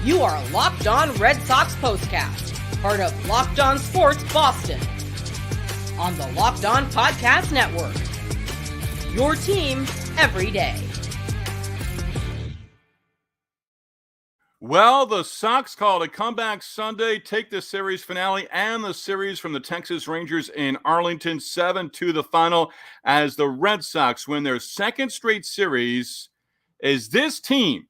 You are Locked On Red Sox POSTCAST, part of Locked On Sports Boston. On the Locked On Podcast Network. Your team every day. Well, the Sox called a comeback Sunday, take the series finale and the series from the Texas Rangers in Arlington 7-2 the final as the Red Sox win their second straight series. Is this team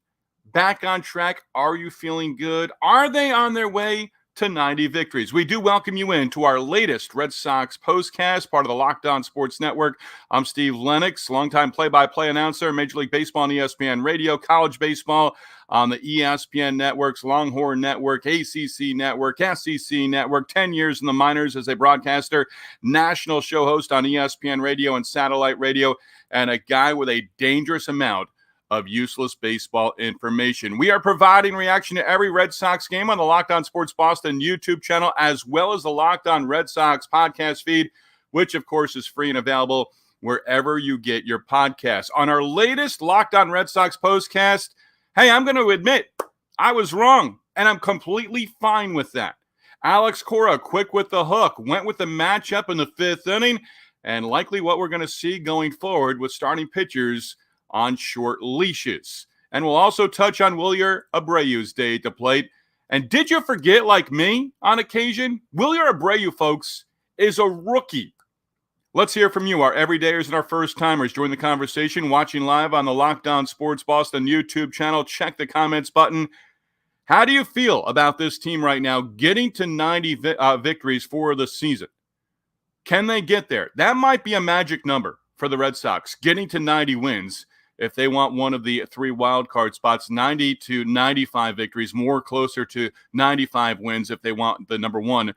back on track? Are you feeling good? Are they on their way to 90 victories? We do welcome you in to our latest Red Sox postcast, part of the Locked On Sports Network. I'm Steve Lennox, longtime play-by-play announcer, Major League Baseball on ESPN Radio, college baseball on the ESPN networks, Longhorn Network, ACC Network, SEC Network, 10 years in the minors as a broadcaster, national show host on ESPN Radio and satellite radio, and a guy with a dangerous amount of useless baseball information. We are providing reaction to every Red Sox game on the Locked On Sports Boston YouTube channel, as well as the Locked On Red Sox podcast feed, which, of course, is free and available wherever you get your podcasts. On our latest Locked On Red Sox postcast, hey, I'm going to admit I was wrong, and I'm completely fine with that. Alex Cora, quick with the hook, went with the matchup in the fifth inning, and likely what we're going to see going forward with starting pitchers on short leashes. And we'll also touch on Wilyer Abreu's day at the plate. And did you forget, like me, on occasion, Wilyer Abreu, folks, is a rookie. Let's hear from you, our everydayers and our first-timers. Join the conversation, watching live on the Locked On Sports Boston YouTube channel. Check the comments button. How do you feel about this team right now getting to 90 victories for the season? Can they get there? That might be a magic number for the Red Sox, getting to 90 wins. If they want one of the three wild card spots, 90 to 95 victories, more closer to 95 wins if they want the number one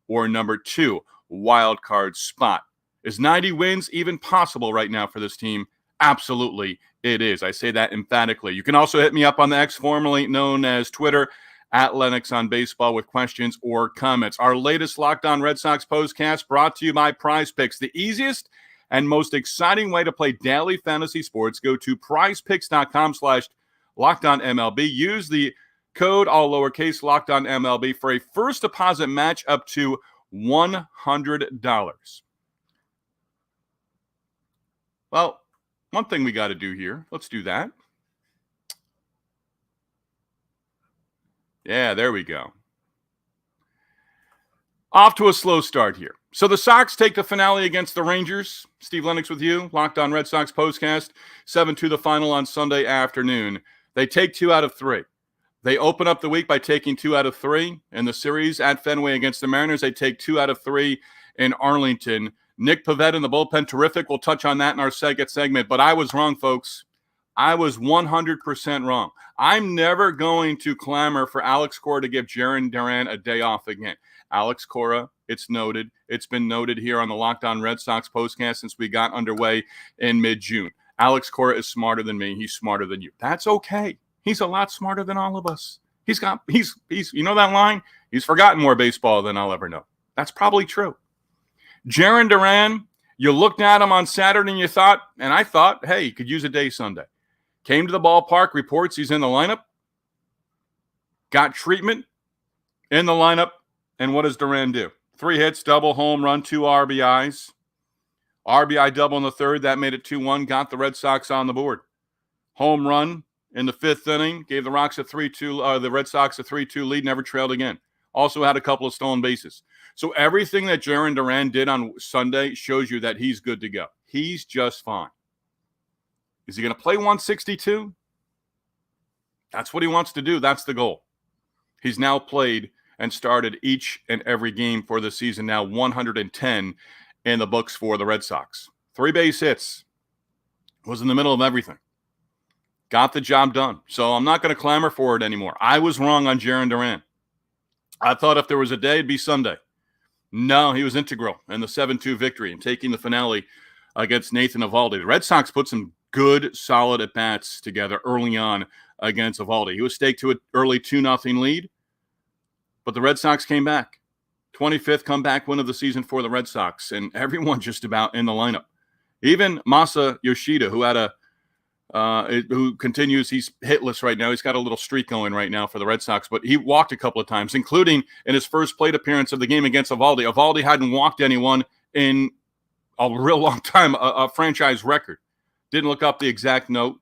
or number two wild card spot. Is 90 wins even possible right now for this team? Absolutely, it is. I say that emphatically. You can also hit me up on the X, formerly known as Twitter, at Lennox on Baseball, with questions or comments. Our latest Locked On Red Sox postcast brought to you by Prize Picks, the easiest and most exciting way to play daily fantasy sports. Go to prizepicks.com/LockedOnMLB. Use the code, all lowercase, LockedOnMLB, for a first deposit match up to $100. Well, one thing we got to do here. Let's do that. Yeah, there we go. Off to a slow start here. So the Sox take the finale against the Rangers. Steve Lennox with you, Locked On Red Sox postcast, 7-2 the final on Sunday afternoon. They take 2 out of 3. They open up the week by taking 2 out of 3 in the series at Fenway against the Mariners. They take 2 out of 3 in Arlington. Nick Pivetta in the bullpen, terrific. We'll touch on that in our second segment. But I was wrong, folks. I was 100% wrong. I'm never going to clamor for Alex Cora to give Jarren Duran a day off again. Alex Cora, it's noted. It's been noted here on the Locked On Red Sox postcast since we got underway in mid-June. Alex Cora is smarter than me. He's smarter than you. That's okay. He's a lot smarter than all of us. He's you know that line? He's forgotten more baseball than I'll ever know. That's probably true. Jarren Duran, you looked at him on Saturday and you thought, and I thought, hey, he could use a day Sunday. Came to the ballpark, reports he's in the lineup, got treatment in the lineup, and what does Duran do? 3 hits, double, home run, 2 RBIs. RBI double in the third, that made it 2-1, got the Red Sox on the board. Home run in the fifth inning, gave the Red Sox a 3-2 lead, never trailed again. Also had a couple of stolen bases. So everything that Jarren Duran did on Sunday shows you that he's good to go. He's just fine. Is he going to play 162? That's what he wants to do. That's the goal. He's now played and started each and every game for the season, now 110 in the books for the Red Sox. 3 base hits. Was in the middle of everything. Got the job done. So I'm not going to clamor for it anymore. I was wrong on Jarren Duran. I thought if there was a day, it'd be Sunday. No, he was integral in the 7-2 victory and taking the finale against Nathan Eovaldi. The Red Sox put some good, solid at-bats together early on against Eovaldi. He was staked to an early 2-0 lead, but the Red Sox came back. 25th comeback win of the season for the Red Sox, and everyone just about in the lineup. Even Masa Yoshida, who had a who continues. He's hitless right now. He's got a little streak going right now for the Red Sox, but he walked a couple of times, including in his first plate appearance of the game against Eovaldi. Eovaldi hadn't walked anyone in a real long time, a franchise record. Didn't look up the exact note,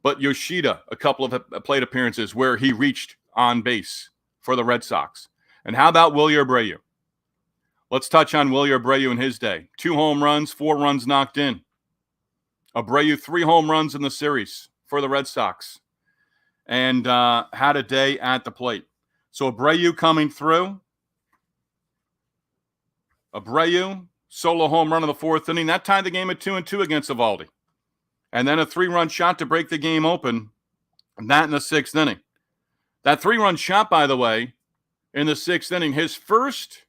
but Yoshida, a couple of plate appearances where he reached on base for the Red Sox. And how about Wilyer Abreu? Let's touch on Wilyer Abreu in his day. 2 home runs, 4 runs knocked in. Abreu 3 home runs in the series for the Red Sox, and had a day at the plate. So Abreu coming through. Abreu, solo home run in the 4th inning. That tied the game at 2-2 against Eovaldi. And then a 3-run shot to break the game open, and that in the 6th inning. That 3-run shot, by the way, in the 6th inning, his first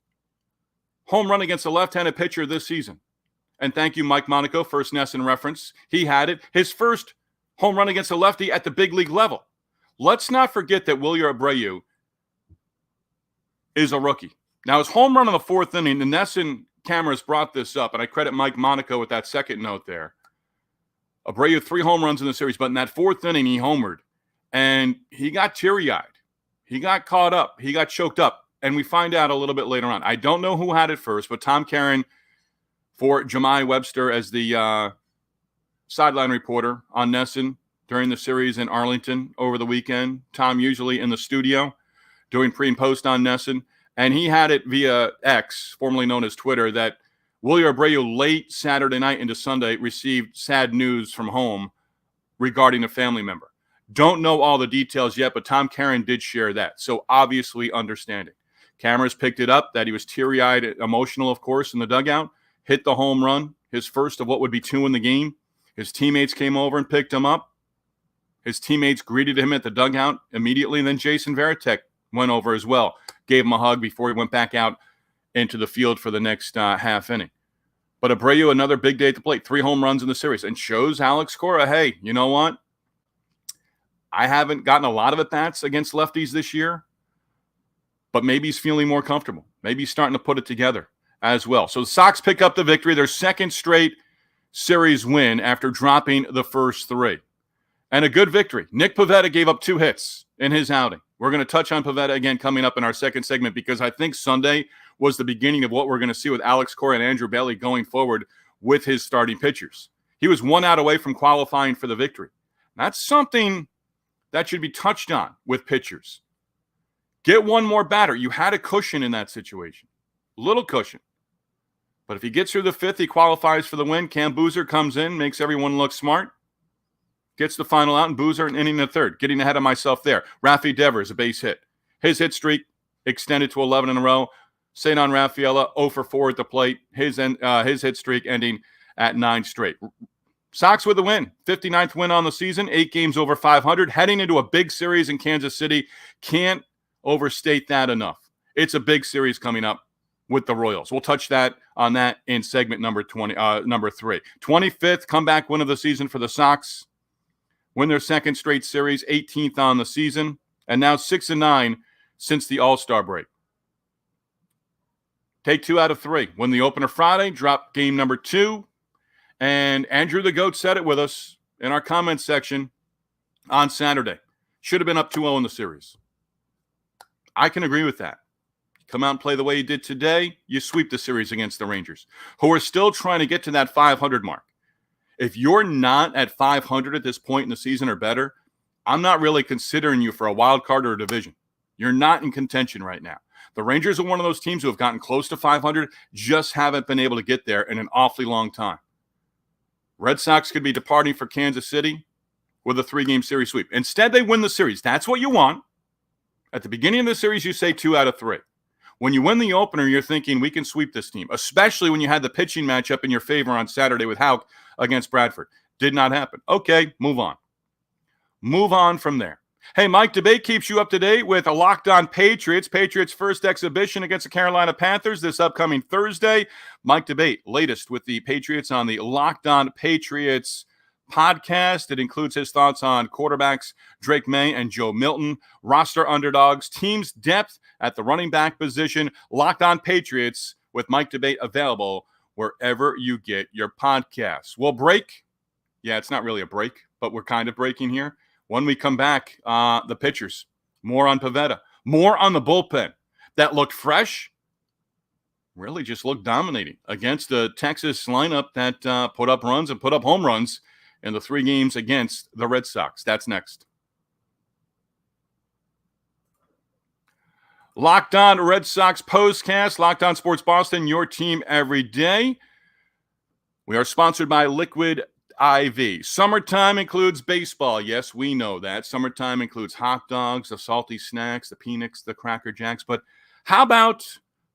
home run against a left-handed pitcher this season. And thank you, Mike Monaco, first NESN reference. He had it. His first home run against a lefty at the big league level. Let's not forget that Wilyer Abreu is a rookie. Now, his home run in the 4th inning, the NESN cameras brought this up, and I credit Mike Monaco with that second note there. Abreu 3 home runs in the series, but in that 4th inning, he homered. And he got teary-eyed. He got caught up. He got choked up. And we find out a little bit later on. I don't know who had it first, but Tom Caron for Jemai Webster as the sideline reporter on NESN during the series in Arlington over the weekend. Tom usually in the studio doing pre and post on NESN. And he had it via X, formerly known as Twitter, that Wilyer Abreu late Saturday night into Sunday received sad news from home regarding a family member. Don't know all the details yet, but Tom Caron did share that. So obviously understanding. Cameras picked it up that he was teary-eyed, emotional, of course, in the dugout. Hit the home run, his first of what would be 2 in the game. His teammates came over and picked him up. His teammates greeted him at the dugout immediately, and then Jason Varitek went over as well, gave him a hug before he went back out into the field for the next half inning. But Abreu, another big day at the plate, 3 home runs in the series, and shows Alex Cora, hey, you know what? I haven't gotten a lot of at-bats against lefties this year, but maybe he's feeling more comfortable. Maybe he's starting to put it together as well. So the Sox pick up the victory, their 2nd straight series win after dropping the first 3. And a good victory. Nick Pivetta gave up 2 hits in his outing. We're going to touch on Pivetta again coming up in our second segment because I think Sunday was the beginning of what we're going to see with Alex Cora and Andrew Bailey going forward with his starting pitchers. He was 1 out away from qualifying for the victory. That's something that should be touched on with pitchers. Get 1 more batter. You had a cushion in that situation. Little cushion. But if he gets through the 5th, he qualifies for the win. Cam Boozer comes in, makes everyone look smart. Gets the final out, and Boozer an inning in the 3rd. Getting ahead of myself there. Rafi Devers, a base hit. His hit streak extended to 11 in a row. Ceddanne Rafaela, 0 for 4 at the plate. His hit streak ending at 9 straight. Sox with the win. 59th win on the season. 8 games over 500. Heading into a big series in Kansas City. Can't overstate that enough. It's a big series coming up with the Royals. We'll touch on that in segment number 3. 25th comeback win of the season for the Sox. Win their 2nd straight series, 18th on the season, and now 6-9 since the All-Star break. Take 2 out of 3. Win the opener Friday, drop game number 2, and Andrew the GOAT said it with us in our comments section on Saturday. Should have been up 2-0 in the series. I can agree with that. Come out and play the way you did today, you sweep the series against the Rangers, who are still trying to get to that 500 mark. If you're not at 500 at this point in the season or better, I'm not really considering you for a wild card or a division. You're not in contention right now. The Rangers are one of those teams who have gotten close to 500, just haven't been able to get there in an awfully long time. Red Sox could be departing for Kansas City with a 3-game series sweep. Instead, they win the series. That's what you want. At the beginning of the series, you say 2 out of 3. When you win the opener, you're thinking we can sweep this team, especially when you had the pitching matchup in your favor on Saturday with Houck against Bradford. Did not happen. Okay, move on. Move on from there. Hey, Mike Debate keeps you up to date with a Locked On Patriots. Patriots' first exhibition against the Carolina Panthers this upcoming Thursday. Mike Debate, latest with the Patriots on the Locked On Patriots podcast. It includes his thoughts on quarterbacks Drake May and Joe Milton, roster underdogs, team's depth at the running back position. Locked On Patriots with Mike Debate available wherever you get your podcasts. We'll break Yeah, it's not really a break, but we're kind of breaking here. When we come back, the pitchers, more on Pivetta, more on the bullpen that looked fresh, really just looked dominating against the Texas lineup that put up runs and put up home runs in the 3 games against the Red Sox. That's next. Locked On Red Sox postcast, Locked On Sports Boston, your team every day. We are sponsored by Liquid IV. Summertime includes baseball. Yes, we know that. Summertime includes hot dogs, the salty snacks, the peanuts, the Cracker Jacks. But how about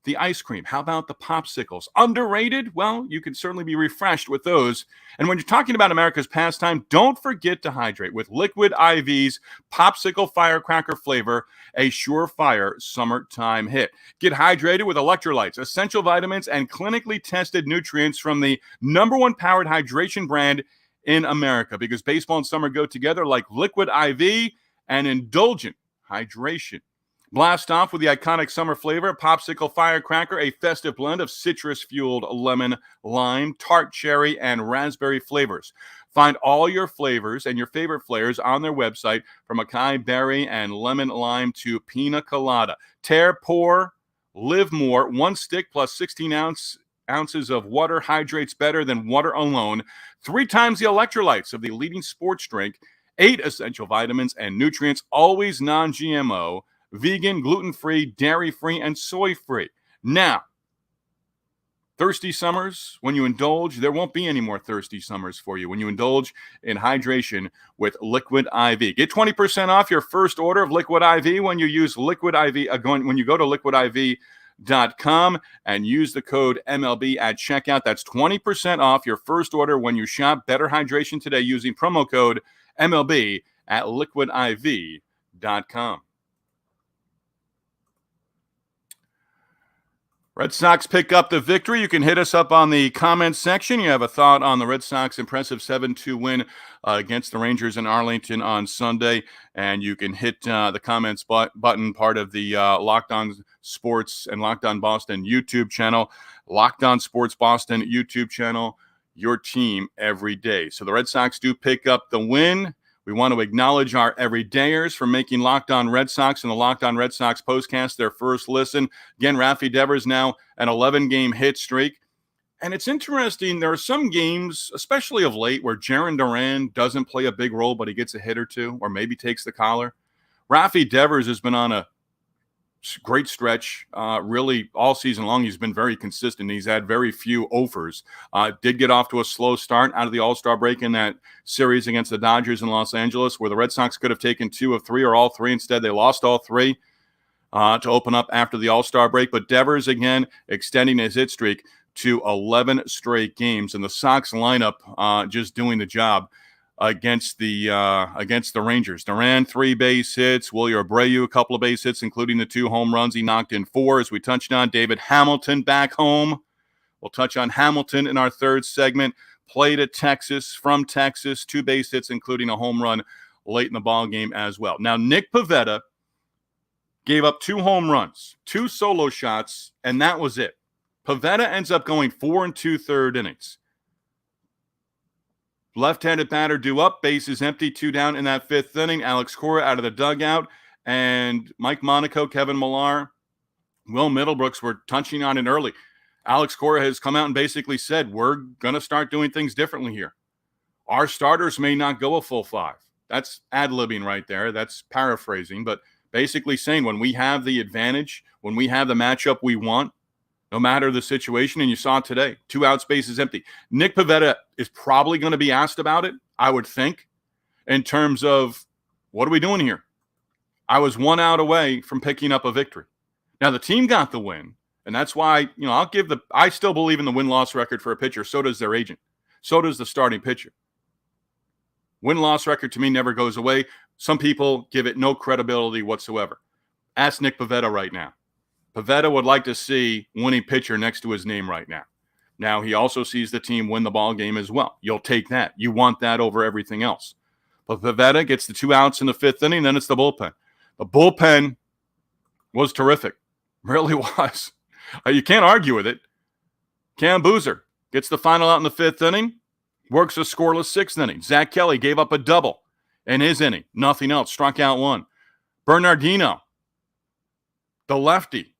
the ice cream? How about the popsicles? Underrated? Well, you can certainly be refreshed with those. And when you're talking about America's pastime, don't forget to hydrate with Liquid IV's popsicle firecracker flavor, a surefire summertime hit. Get hydrated with electrolytes, essential vitamins, and clinically tested nutrients from the #1 powered hydration brand in America, because baseball and summer go together like Liquid IV and indulgent hydration. Blast off with the iconic summer flavor, Popsicle Firecracker, a festive blend of citrus-fueled lemon, lime, tart cherry, and raspberry flavors. Find all your flavors and your favorite flavors on their website, from acai berry and lemon lime to pina colada. Tear, pour, live more. 1 stick plus 16 ounces of water hydrates better than water alone. 3 times the electrolytes of the leading sports drink. 8 essential vitamins and nutrients, always non-GMO. Vegan, gluten-free, dairy-free, and soy-free. Now, thirsty summers, when you indulge, there won't be any more thirsty summers for you when you indulge in hydration with Liquid IV. Get 20% off your first order of Liquid IV when you use Liquid IV, when you go to liquidiv.com and use the code MLB at checkout. That's 20% off your first order when you shop Better Hydration today using promo code MLB at liquidiv.com. Red Sox pick up the victory. You can hit us up on the comments section. You have a thought on the Red Sox impressive 7-2 win against the Rangers in Arlington on Sunday, and you can hit the comments button, part of the Locked On Sports and Locked On Boston YouTube channel. Locked On Sports Boston YouTube channel, your team every day. So the Red Sox do pick up the win. We want to acknowledge our everydayers for making Locked On Red Sox and the Locked On Red Sox postcast their first listen. Again, Rafi Devers now an 11-game hit streak. And it's interesting, there are some games, especially of late, where Jarren Duran doesn't play a big role, but he gets a hit or two, or maybe takes the collar. Rafi Devers has been on a great stretch, really all season long. He's been very consistent. He's had very few offers. Did get off to a slow start out of the All-Star break in that series against the Dodgers in Los Angeles, where the Red Sox could have taken 2 of 3 or all 3. Instead, they lost all 3 to open up after the All-Star break. But Devers, again, extending his hit streak to 11 straight games. And the Sox lineup just doing the job against the Rangers. Duran, 3 base hits. Wilyer Abreu, a couple of base hits, including the 2 home runs. He knocked in 4, as we touched on. David Hamilton back home. We'll touch on Hamilton in our third segment. Played at Texas, from Texas, 2 base hits, including a home run late in the ball game as well. Now, Nick Pivetta gave up 2 home runs, 2 solo shots, and that was it. Pivetta ends up going 4 2/3 innings. Left-handed batter due up, bases empty, 2 down in that 5th inning. Alex Cora out of the dugout, and Mike Monaco, Kevin Millar, Will Middlebrooks were touching on it early. Alex Cora has come out and basically said, we're going to start doing things differently here. Our starters may not go a full 5. That's ad-libbing right there. That's paraphrasing, but basically saying when we have the advantage, when we have the matchup we want, no matter the situation, and you saw it today, 2 outs, bases empty. Nick Pivetta is probably going to be asked about it, I would think, in terms of, what are we doing here? I was 1 out away from picking up a victory. Now, the team got the win, and that's why, I still believe in the win-loss record for a pitcher. So does their agent. So does the starting pitcher. Win-loss record, to me, never goes away. Some people give it no credibility whatsoever. Ask Nick Pivetta right now. Pivetta would like to see winning pitcher next to his name right now. Now, he also sees the team win the ball game as well. You'll take that. You want that over everything else. But Pivetta gets the 2 outs in the 5th inning, then it's the bullpen. The bullpen was terrific. Really was. You can't argue with it. Cam Boozer gets the final out in the 5th inning. works a scoreless sixth inning. Zach Kelly gave up a double in his inning. Nothing else. Struck out one. Bernardino, the lefty,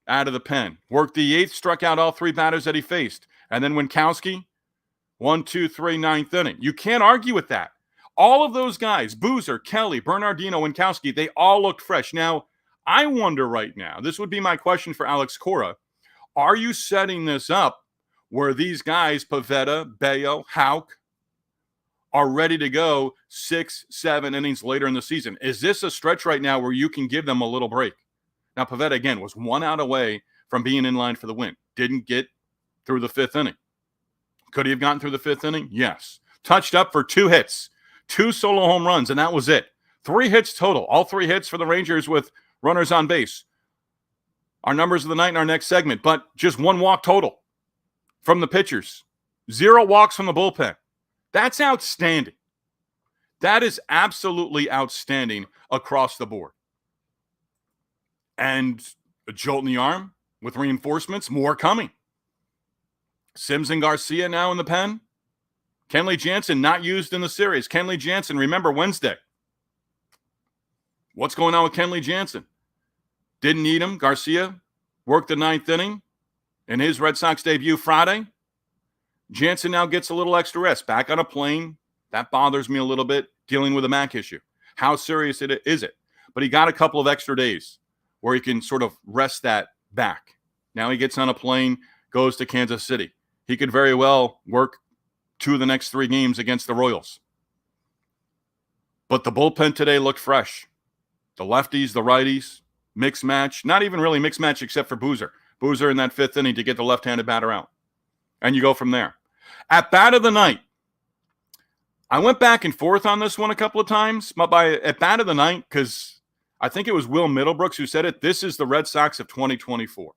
out of the pen. Worked the eighth, struck out all three batters that he faced. And then Winkowski, 1, 2, 3, ninth inning. You can't argue with that. All of those guys, Boozer, Kelly, Bernardino, Winkowski, they all looked fresh. Now, I wonder right now, this would be my question for Alex Cora, are you setting this up where these guys, Pivetta, Bayo, Houck, are ready to go 6, 7 innings later in the season? Is this a stretch right now where you can give them a little break? Now, Pivetta, again, was 1 out away from being in line for the win. Didn't get through the 5th inning. Could he have gotten through the 5th inning? Yes. Touched up for 2 hits, 2 solo home runs, and that was it. 3 hits total. All 3 hits for the Rangers with runners on base. Our numbers of the night in our next segment, but just 1 walk total from the pitchers. 0 walks from the bullpen. That's outstanding. That is absolutely outstanding across the board. And a jolt in the arm with reinforcements, more coming. Sims and Garcia now in the pen. Kenley Jansen not used in the series. Kenley Jansen, remember Wednesday. What's going on with Kenley Jansen? Didn't need him. Garcia worked the 9th inning in his Red Sox debut Friday. Jansen now gets a little extra rest. Back on a plane. That bothers me a little bit, dealing with a Mac issue. How serious is it? But he got a couple of extra days where he can sort of rest that back. Now he gets on a plane, goes to Kansas City. He could very well work 2 of the next 3 games against the Royals. But the bullpen today looked fresh. The lefties, the righties, mixed match. Not even really mixed match except for Boozer. Boozer in that 5th inning to get the left-handed batter out. And you go from there. At bat of the night, I went back and forth on this one a couple of times. But by at bat of the night, because I think it was Will Middlebrooks who said it, this is the Red Sox of 2024.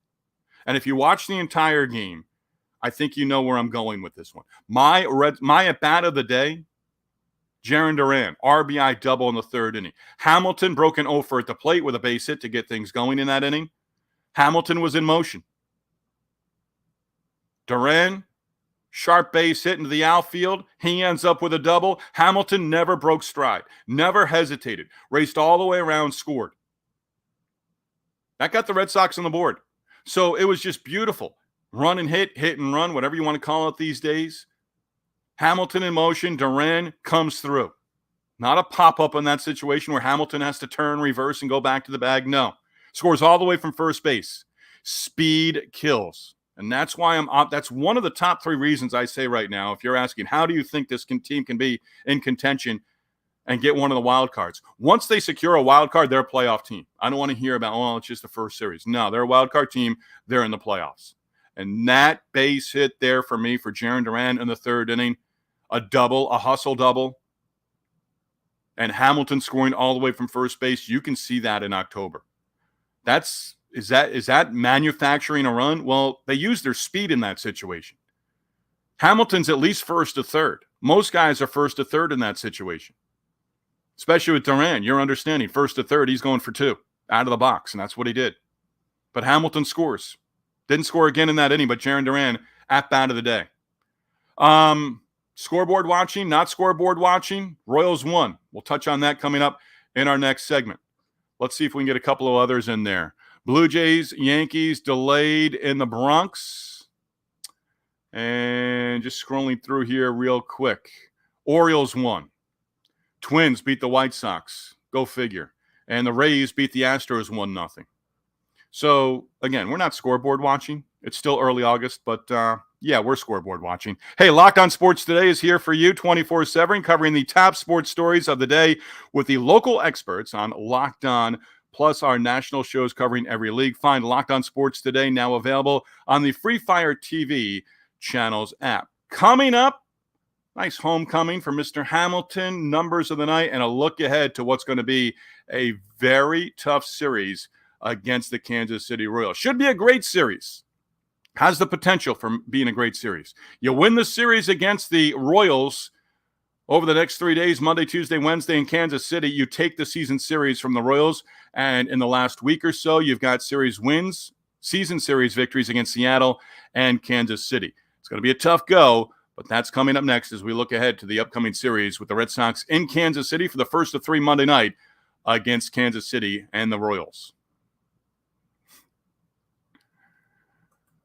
And if you watch the entire game, I think you know where I'm going with this one. My at-bat of the day, Jarren Duran, RBI double in the 3rd inning. Hamilton broke an 0-for at the plate with a base hit to get things going in that inning. Hamilton was in motion. Duran, sharp base hit into the outfield. He ends up with a double. Hamilton never broke stride, never hesitated, raced all the way around, scored. That got the Red Sox on the board. So it was just beautiful. Run and hit and run, whatever you want to call it these days. Hamilton in motion. Duran comes through. Not a pop-up in that situation where Hamilton has to turn, reverse, and go back to the bag. No. Scores all the way from first base. Speed kills. And that's why that's one of the top 3 reasons I say right now, if you're asking, how do you think this team can be in contention and get one of the wild cards? Once they secure a wild card, they're a playoff team. I don't want to hear about, oh, it's just the first series. No, they're a wild card team. They're in the playoffs. And that base hit there for me for Jarren Duran in the 3rd inning, a double, a hustle double, and Hamilton scoring all the way from first base. You can see that in October. Is that manufacturing a run? Well, they use their speed in that situation. Hamilton's at least first to third. Most guys are first to third in that situation, especially with Duran. You're understanding first to third. He's going for 2 out of the box, and that's what he did. But Hamilton scores. Didn't score again in that inning, but Jarren Duran at bat of the day. Scoreboard watching, not scoreboard watching. Royals won. We'll touch on that coming up in our next segment. Let's see if we can get a couple of others in there. Blue Jays, Yankees delayed in the Bronx. And just scrolling through here real quick. Orioles won. Twins beat the White Sox. Go figure. And the Rays beat the Astros 1-0. So, again, we're not scoreboard watching. It's still early August, but yeah, we're scoreboard watching. Hey, Locked On Sports Today is here for you 24/7, covering the top sports stories of the day with the local experts on Locked On, plus our national shows covering every league. Find Locked On Sports Today now available on the Free Fire TV channels app. Coming up, nice homecoming for Mr. Hamilton, numbers of the night, and a look ahead to what's going to be a very tough series against the Kansas City Royals. Should be a great series. Has the potential for being a great series. You win the series against the Royals over the next 3 days, Monday, Tuesday, Wednesday in Kansas City. You take the season series from the Royals, and in the last week or so, you've got series wins, season series victories against Seattle and Kansas City. It's going to be a tough go, But that's coming up next as we look ahead to the upcoming series with the Red Sox in Kansas City for the first of 3 Monday night against Kansas City and the Royals.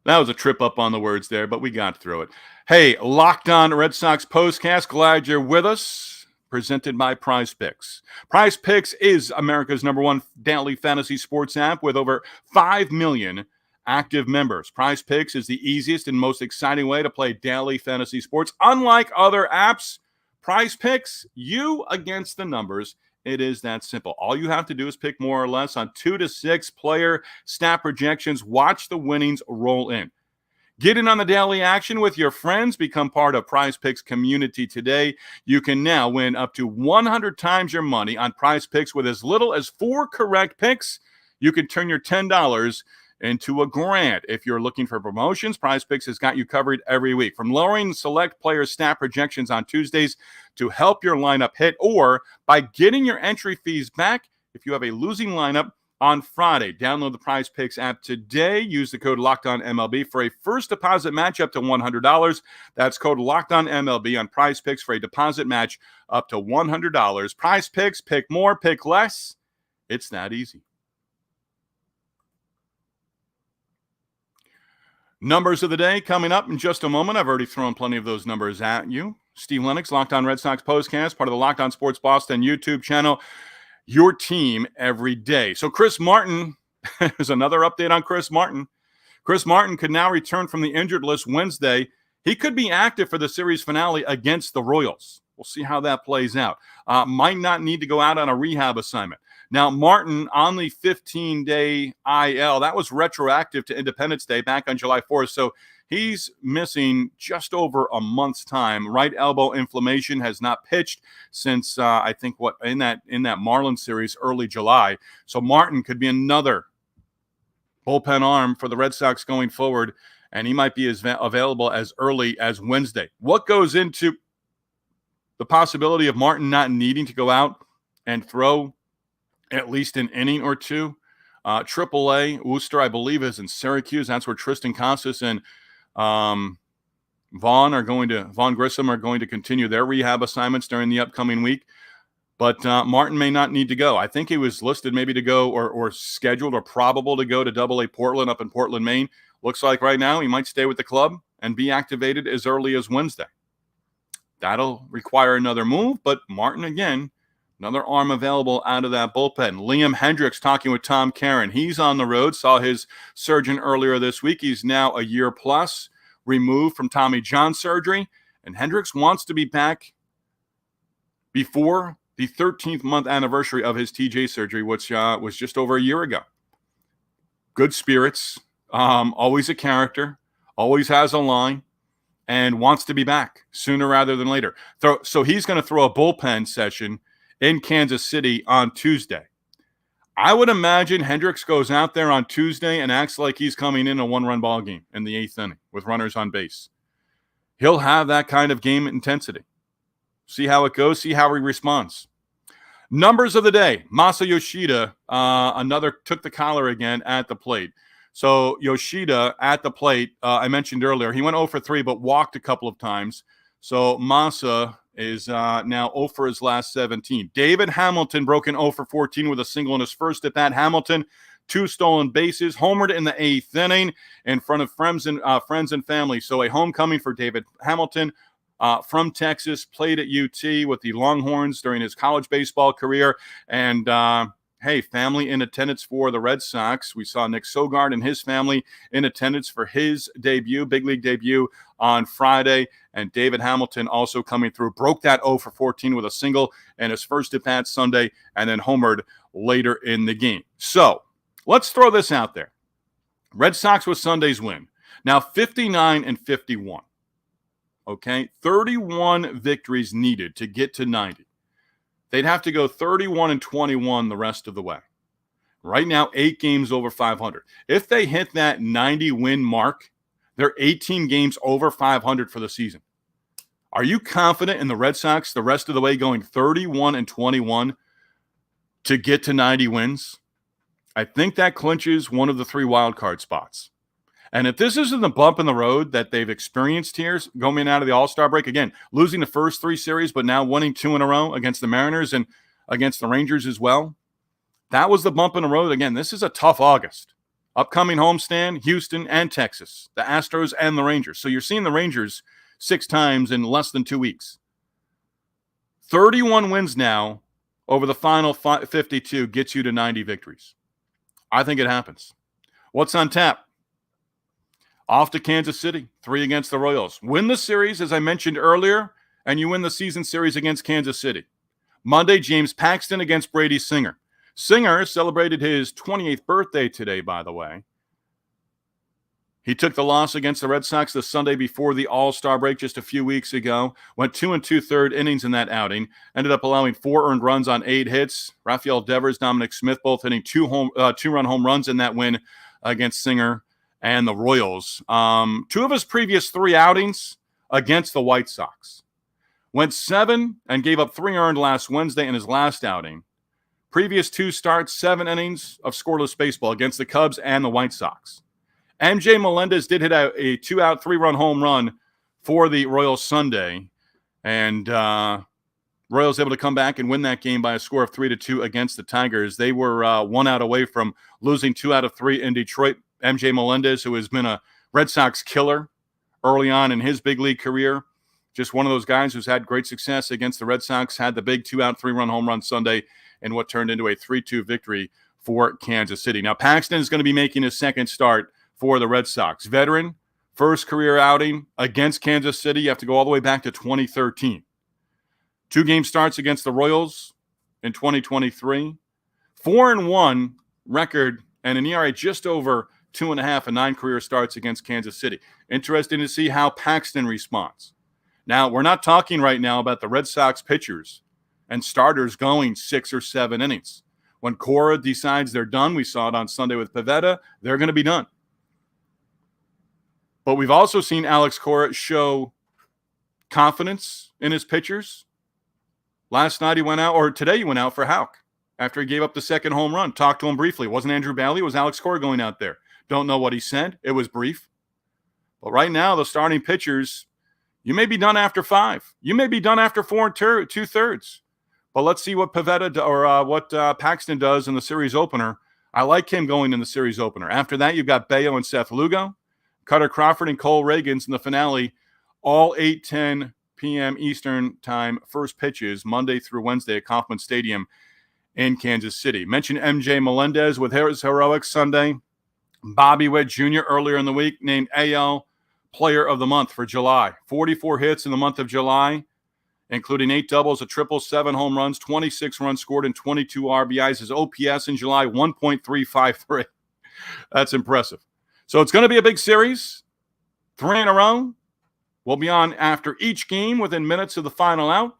That was a trip up on the words there, but we got through it. Hey, Locked On Red Sox Postcast, glad you're with us. Presented by Prize Picks. Prize Picks is America's #1 daily fantasy sports app with over 5 million active members. Prize Picks is the easiest and most exciting way to play daily fantasy sports. Unlike other apps, Prize Picks, you against the numbers. It is that simple. All you have to do is pick more or less on 2 to 6 player stat projections. Watch the winnings roll in. Get in on the daily action with your friends. Become part of Prize Picks community today. You can now win up to 100 times your money on Prize Picks with as little as 4 correct picks. You can turn your $10 into $1,000. If you're looking for promotions, Prize Picks has got you covered every week. From lowering select player stat projections on Tuesdays to help your lineup hit, or by getting your entry fees back if you have a losing lineup on Friday. Download the Prize Picks app today. Use the code LOCKEDONMLB for a first deposit match up to $100. That's code LOCKEDONMLB on Prize Picks for a deposit match up to $100. Prize Picks, pick more, pick less. It's that easy. Numbers of the day coming up in just a moment. I've already thrown plenty of those numbers at you. Steve Lennox, Locked On Red Sox Postcast, part of the Locked On Sports Boston YouTube channel. Your team every day. So Chris Martin, there's another update on Chris Martin. Chris Martin could now return from the injured list Wednesday. He could be active for the series finale against the Royals. We'll see how that plays out. Might not need to go out on a rehab assignment. Now, Martin on the 15-day IL, that was retroactive to Independence Day back on July 4th. So he's missing just over a month's time. Right elbow inflammation, has not pitched since I think in that Marlins series early July. So Martin could be another bullpen arm for the Red Sox going forward, and he might be available as early as Wednesday. What goes into the possibility of Martin not needing to go out and throw at least an inning or two? AAA, Worcester, I believe, is in Syracuse. That's where Tristan Casas and Vaughn Grissom are going to continue their rehab assignments during the upcoming week. But Martin may not need to go. I think he was listed maybe to go or scheduled or probable to go to AA Portland up in Portland, Maine. Looks like right now he might stay with the club and be activated as early as Wednesday. That'll require another move, but Martin, again, another arm available out of that bullpen. Liam Hendriks talking with Tom Caron. He's on the road, saw his surgeon earlier this week. He's now a year plus removed from Tommy John surgery, and Hendriks wants to be back before the 13th month anniversary of his TJ surgery, which was just over a year ago. Good spirits, always a character, always has a line, and wants to be back sooner rather than later. So he's going to throw a bullpen session in Kansas City on Tuesday. I would imagine Hendriks goes out there on Tuesday and acts like he's coming in a one-run ball game in the 8th inning with runners on base. He'll have that kind of game intensity. See how it goes, see how he responds. Numbers of the day. Masa Yoshida, took the collar again at the plate. So Yoshida at the plate, I mentioned earlier, he went 0 for 3 but walked a couple of times. So Masa is now 0 for his last 17. David Hamilton broken 0 for 14 with a single in his first at bat. Hamilton, 2 stolen bases, homered in the 8th inning in front of friends and family. So a homecoming for David Hamilton from Texas, played at UT with the Longhorns during his college baseball career. And family in attendance for the Red Sox. We saw Nick Sogard and his family in attendance for his debut, big league debut on Friday. And David Hamilton also coming through, broke that 0 for 14 with a single in his first at bat Sunday, and then homered later in the game. So let's throw this out there. Red Sox with Sunday's win. Now 59-51. Okay, 31 victories needed to get to 90. They'd have to go 31-21 the rest of the way. Right now, 8 games over 500. If they hit that 90-win mark, they're 18 games over 500 for the season. Are you confident in the Red Sox the rest of the way going 31-21 to get to 90 wins? I think that clinches one of the 3 wild card spots. And if this isn't the bump in the road that they've experienced here going out of the All-Star break, again, losing the first 3 series, but now winning 2 in a row against the Mariners and against the Rangers as well, that was the bump in the road. Again, this is a tough August. Upcoming homestand, Houston and Texas, the Astros and the Rangers. So you're seeing the Rangers 6 times in less than 2 weeks. 31 wins now over the final 52 gets you to 90 victories. I think it happens. What's on tap? Off to Kansas City, 3 against the Royals. Win the series, as I mentioned earlier, and you win the season series against Kansas City. Monday, James Paxton against Brady Singer. Singer celebrated his 28th birthday today, by the way. He took the loss against the Red Sox the Sunday before the All-Star break just a few weeks ago. Went 2 2/3 innings in that outing. Ended up allowing 4 earned runs on 8 hits. Rafael Devers, Dominic Smith both hitting 2-run home runs in that win against Singer and the Royals. 2 of his previous 3 outings against the White Sox. Went 7 and gave up 3 earned last Wednesday in his last outing. Previous 2 starts, 7 innings of scoreless baseball against the Cubs and the White Sox. MJ Melendez did hit a 2-out, 3-run home run for the Royals Sunday. And Royals able to come back and win that game by a score of 3-2 against the Tigers. They were 1 out away from losing 2 out of 3 in Detroit. MJ Melendez, who has been a Red Sox killer early on in his big league career, just one of those guys who's had great success against the Red Sox, had the big 2-out, 3-run home run Sunday in what turned into a 3-2 victory for Kansas City. Now, Paxton is going to be making his second start for the Red Sox. Veteran, first career outing against Kansas City. You have to go all the way back to 2013. 2 game starts against the Royals in 2023. 4-1 record and an ERA just over 2.5 and 9 career starts against Kansas City. Interesting to see how Paxton responds. Now, we're not talking right now about the Red Sox pitchers and starters going 6 or 7 innings. When Cora decides they're done, we saw it on Sunday with Pivetta, they're going to be done. But we've also seen Alex Cora show confidence in his pitchers. Last night he went out, or today he went out for Houck after he gave up the second home run. Talked to him briefly. It wasn't Andrew Bailey, it was Alex Cora going out there. Don't know what he said. It was brief. But right now, the starting pitchers, you may be done after 5. You may be done after 4 2/3. But let's see what what Paxton does in the series opener. I like him going in the series opener. After that, you've got Bayo and Seth Lugo, Cutter Crawford and Cole Reagans in the finale, all 8:10 p.m. Eastern time, first pitches Monday through Wednesday at Kauffman Stadium in Kansas City. Mentioned MJ Melendez with his heroics Sunday. Bobby Witt Jr. earlier in the week named AL Player of the Month for July. 44 hits in the month of July, including 8 doubles, a triple, 7 home runs, 26 runs scored, and 22 RBIs. His OPS in July, 1.353. That's impressive. So it's going to be a big series. 3 in a row. We'll be on after each game within minutes of the final out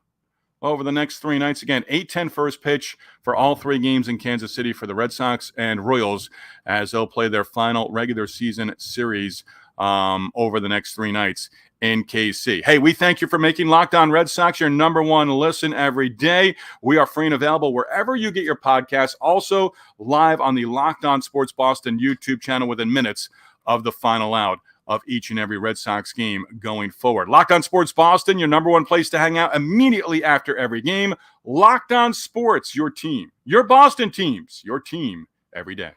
over the next 3 nights. Again, 8:10 first pitch for all 3 games in Kansas City for the Red Sox and Royals as they'll play their final regular season series over the next 3 nights in KC. Hey, we thank you for making Locked On Red Sox your number 1 listen every day. We are free and available wherever you get your podcasts. Also live on the Locked On Sports Boston YouTube channel within minutes of the final out of each and every Red Sox game going forward. Locked On Sports Boston, your number 1 place to hang out immediately after every game. Locked On Sports, your team, your Boston teams, your team every day.